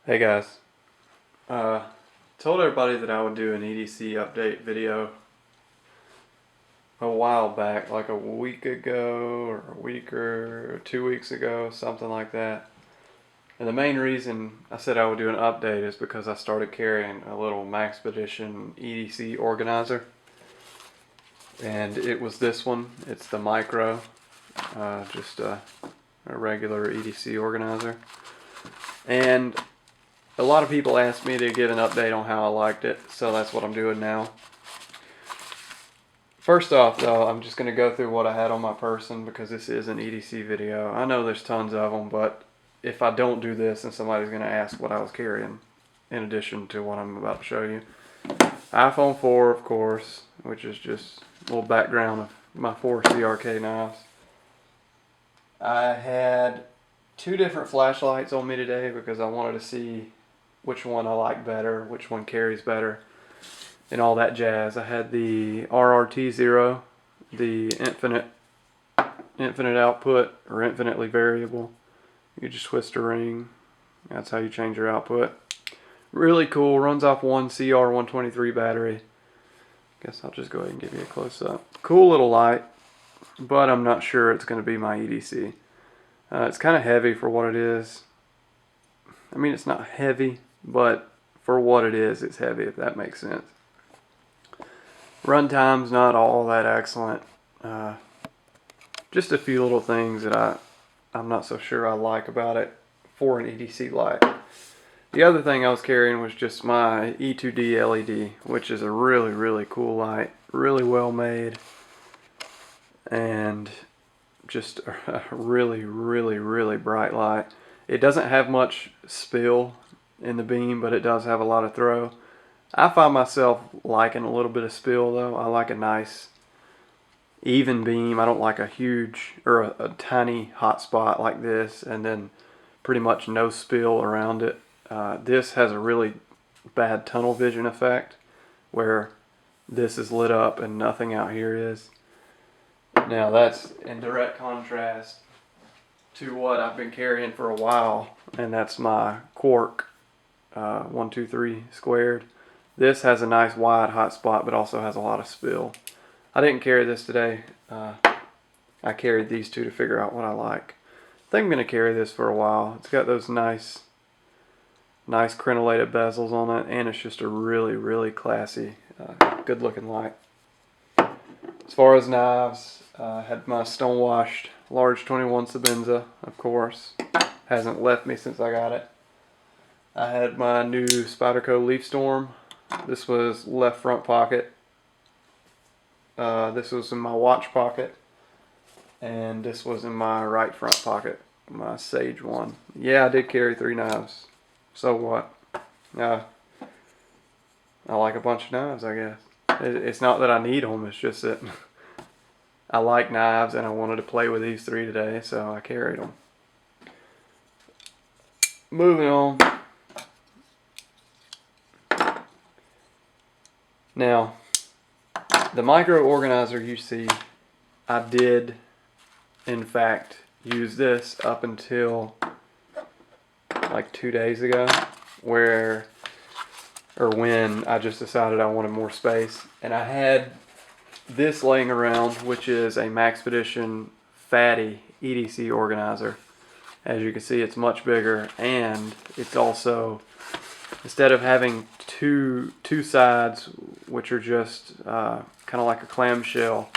Hey guys, told everybody that I would do an EDC update video a while back, like a week ago or a week or 2 weeks ago, something like that. And the main reason I said I would do an update is because I started carrying a little Maxpedition EDC organizer. And it was this one. It's the Micro, just a regular EDC organizer. And a lot of people asked me to give an update on how I liked it, so that's what I'm doing now. First off though, I'm just going to go through what I had on my person because this is an EDC video. I know there's tons of them, but if I don't do this, then somebody's going to ask what I was carrying in addition to what I'm about to show you. iPhone 4, of course, which is just a little background of my 4 CRK knives. I had 2 different flashlights on me today because I wanted to see which one I like better, which one carries better, and all that jazz. I had the RRT0, the infinite output, or infinitely variable. You just twist a ring. That's how you change your output. Really cool. Runs off one CR123 battery. Guess I'll just go ahead and give you a close-up. Cool little light, but I'm not sure it's going to be my EDC. It's kind of heavy for what it is. I mean, it's not heavy, but for what it is, it's heavy, if that makes sense. Runtime's not all that excellent. Just a few little things that I'm not so sure I like about it for an EDC light. The other thing I was carrying was just my E2D LED, which is a really, really cool light. Really well made. And just a really, really, really bright light. It doesn't have much spill in the beam, but it does have a lot of throw. I find myself liking a little bit of spill though. I like a nice even beam. I don't like a huge or a tiny hot spot like this and then pretty much no spill around it. This has a really bad tunnel vision effect where this is lit up and nothing out here is. Now that's in direct contrast to what I've been carrying for a while, and that's my Quark 123 squared. This has a nice wide hot spot, but also has a lot of spill. I didn't carry this today. I carried these two to figure out what I like. I think I'm going to carry this for a while. It's got those nice crenellated bezels on it, and it's just a really, really classy, good looking light. As far as knives, I had my stonewashed large 21 Sabenza, of course. Hasn't left me since I got it. I had my new Spyderco Leaf Storm. This was left front pocket. This was in my watch pocket. And this was in my right front pocket. My Sage one. Yeah, I did carry 3 knives. So what? I like a bunch of knives, I guess. It's not that I need them, it's just that I like knives and I wanted to play with these 3 today, so I carried them. Moving on. Now, the micro organizer you see, I did in fact use this up until like 2 days ago, when I just decided I wanted more space. And I had this laying around, which is a Maxpedition Fatty EDC organizer. As you can see, it's much bigger, and it's also, instead of having two sides, which are just kind of like a clamshell,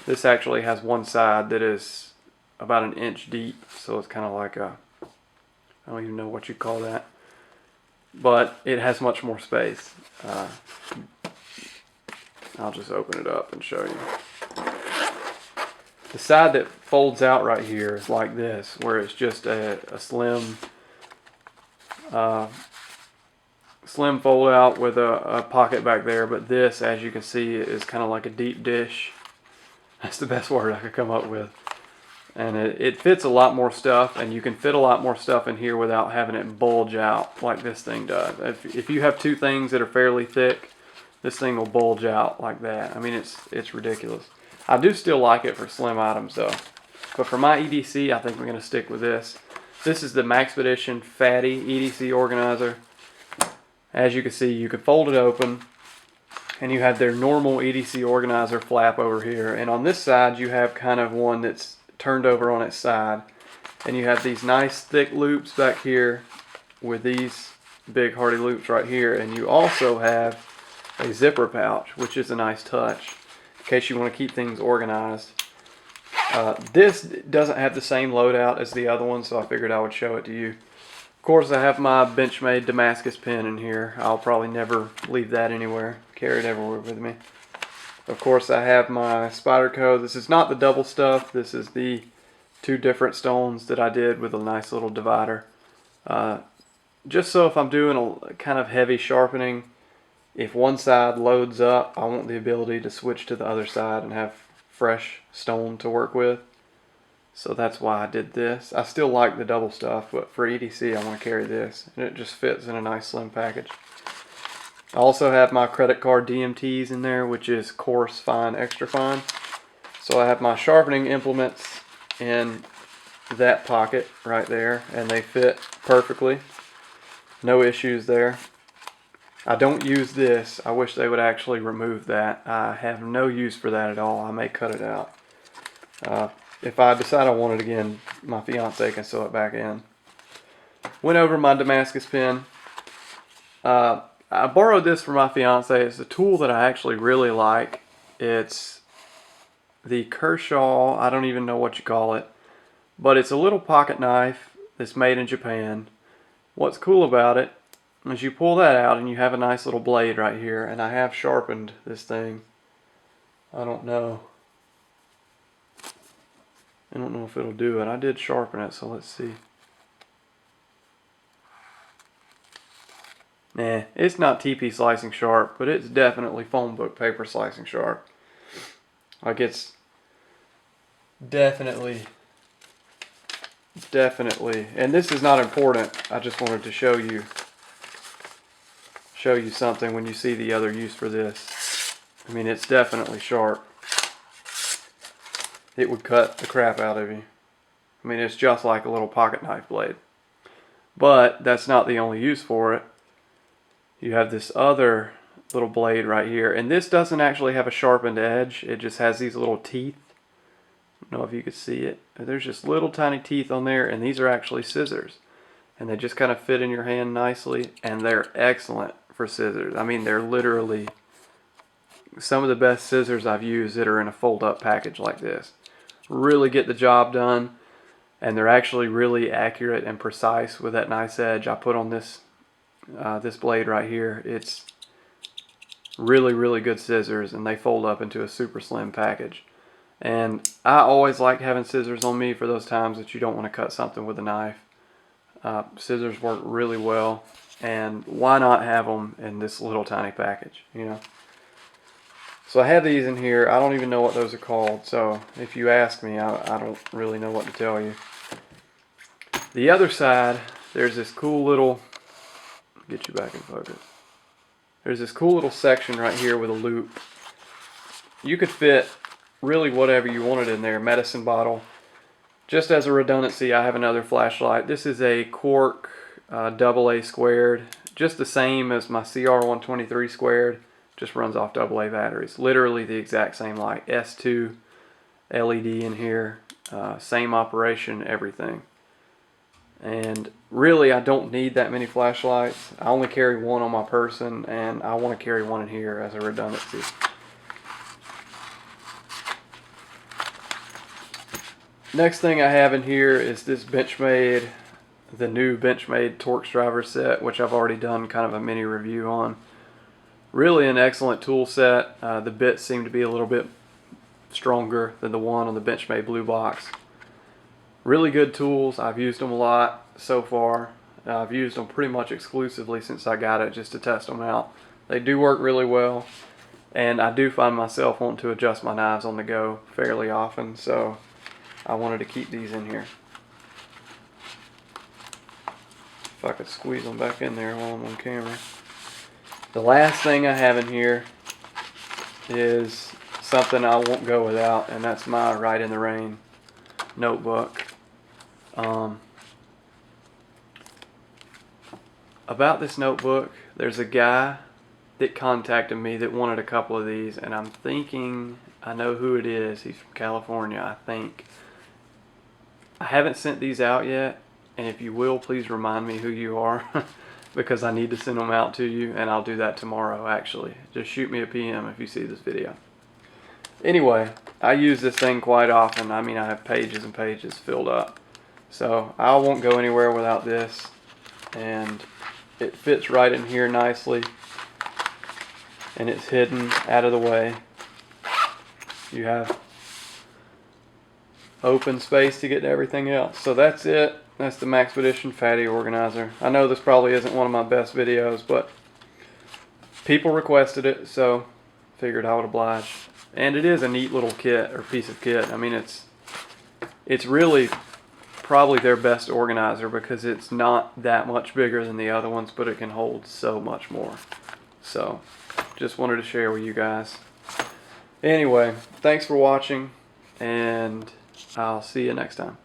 this actually has one side that is about 1 inch deep, so it's kind of like a, I don't even know what you call that, but it has much more space. I'll just open it up and show you. The side that folds out right here is like this, where it's just a slim fold out with a pocket back there, but this, as you can see, is kind of like a deep dish. That's the best word I could come up with. And it fits a lot more stuff, and you can fit a lot more stuff in here without having it bulge out like this thing does. If you have 2 things that are fairly thick, this thing will bulge out like that. I mean, it's ridiculous. I do still like it for slim items though. But for my EDC, I think I'm going to stick with this. This is the Maxpedition Fatty EDC organizer. As you can see, you can fold it open, and you have their normal EDC organizer flap over here. And on this side, you have kind of one that's turned over on its side. And you have these nice thick loops back here with these big hardy loops right here. And you also have a zipper pouch, which is a nice touch in case you want to keep things organized. This doesn't have the same loadout as the other one, so I figured I would show it to you. Of course, I have my Benchmade Damascus pen in here. I'll probably never leave that anywhere. Carry it everywhere with me. Of course, I have my Spyderco. This is not the double stuff. This is the 2 different stones that I did with a nice little divider. Just so if I'm doing a kind of heavy sharpening, if one side loads up, I want the ability to switch to the other side and have fresh stone to work with. So that's why I did this. I still like the double stuff, but for EDC I want to carry this, and it just fits in a nice slim package. I also have my credit card DMTs in there, which is coarse, fine, extra fine. So I have my sharpening implements in that pocket right there, and they fit perfectly. No issues there. I don't use this. I wish they would actually remove that. I have no use for that at all. I may cut it out. If I decide I want it again, my fiance can sew it back in. Went over my Damascus pen. I borrowed this from my fiance. It's a tool that I actually really like. It's the Kershaw, I don't even know what you call it, but it's a little pocket knife that's made in Japan. What's cool about it is you pull that out and you have a nice little blade right here, and I have sharpened this thing. I don't know if it'll do it. I did sharpen it, so let's see. Nah, it's not TP slicing sharp, but it's definitely phone book paper slicing sharp. Like, it's definitely, and this is not important. I just wanted to show you something when you see the other use for this. I mean, it's definitely sharp. It would cut the crap out of you. I mean, it's just like a little pocket knife blade. But that's not the only use for it. You have this other little blade right here, and this doesn't actually have a sharpened edge. It just has these little teeth. I don't know if you could see it. There's just little tiny teeth on there, and these are actually scissors. And they just kind of fit in your hand nicely, and they're excellent for scissors. I mean, they're literally some of the best scissors I've used that are in a fold-up package like this. Really get the job done, and they're actually really accurate and precise with that nice edge I put on this this blade right here. It's really good scissors, and they fold up into a super slim package. And I always like having scissors on me for those times that you don't want to cut something with a knife. Scissors work really well, and why not have them in this little tiny package, you know? So I have these in here. I don't even know what those are called, so if you ask me, I don't really know what to tell you. The other side, there's this cool little, get you back in focus. There's this cool little section right here with a loop. You could fit really whatever you wanted in there. Medicine bottle. Just as a redundancy, I have another flashlight. This is a Quark AA squared, just the same as my CR123 squared, just runs off AA batteries. Literally the exact same light. S2 LED in here, same operation, everything. And really, I don't need that many flashlights. I only carry one on my person, and I want to carry one in here as a redundancy. Next thing I have in here is this Benchmade, the new Benchmade Torx driver set, which I've already done kind of a mini review on. Really an excellent tool set. The bits seem to be a little bit stronger than the one on the Benchmade Blue Box. Really good tools. I've used them a lot so far. I've used them pretty much exclusively since I got it, just to test them out. They do work really well, and I do find myself wanting to adjust my knives on the go fairly often, so I wanted to keep these in here. If I could squeeze them back in there while I'm on camera. The last thing I have in here is something I won't go without, and that's my Write in the Rain notebook. about this notebook, there's a guy that contacted me that wanted a couple of these, and I'm thinking I know who it is. He's from California, I think. I haven't sent these out yet, and if you will, please remind me who you are because I need to send them out to you, and I'll do that tomorrow actually. Just shoot me a PM if you see this video. Anyway, I use this thing quite often. I mean, I have pages and pages filled up. So I won't go anywhere without this, and it fits right in here nicely, and it's hidden out of the way. You have open space to get to everything else. So that's it. That's the Maxpedition Fatty Organizer. I know this probably isn't one of my best videos, but people requested it, so figured I would oblige. And it is a neat little kit, or piece of kit. I mean, it's really probably their best organizer because it's not that much bigger than the other ones, but it can hold so much more. So just wanted to share with you guys. Anyway, thanks for watching, and I'll see you next time.